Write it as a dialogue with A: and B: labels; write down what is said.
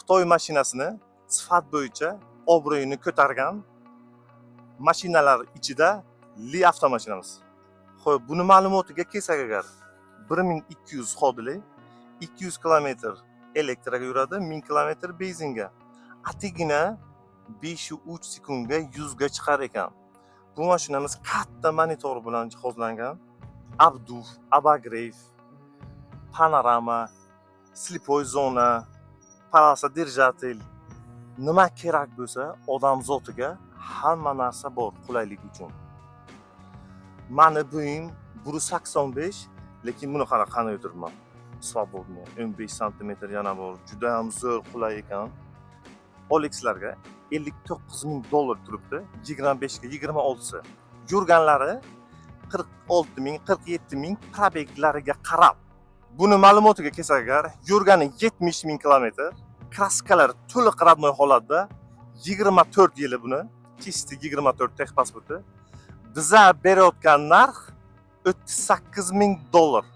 A: Xitoy mashinasini sifat bo'yicha obro'yini ko'targan mashinalar ichida Li avtomashinamiz. Xo'p, buni ma'lumotiga kelsak agar 1200 xodili, 200 km elektraga yuradi, 1000 km benzinga. Atigina 5.3 sekundga 100 ga chiqar ekan. Bu mashinamiz katta monitor bilan jihozlangan. Abduf, Abagrev, panorama, slipoy zona, palasa держатель. Nima kerak bo'lsa, odam zotiga hamma narsa bor qulaylik uchun. Mani bo'yim 185, lekin buni qanday o'tiribman. Svobodniy 15 sm yana bor. Juda ham zo'r qulay ekan. Olexlarga $59,000 turibdi. 25 ga 26si. Yurganlari 46,000, 47,000 probeglariga qarab. Buni ma'lumotiga kelsak agar, yurgani 70,000 km, kraskalar to'liq radnoy holatda, 24 yili buni, chisti 24 texpasporti. Biza berayotgan narx $38,000.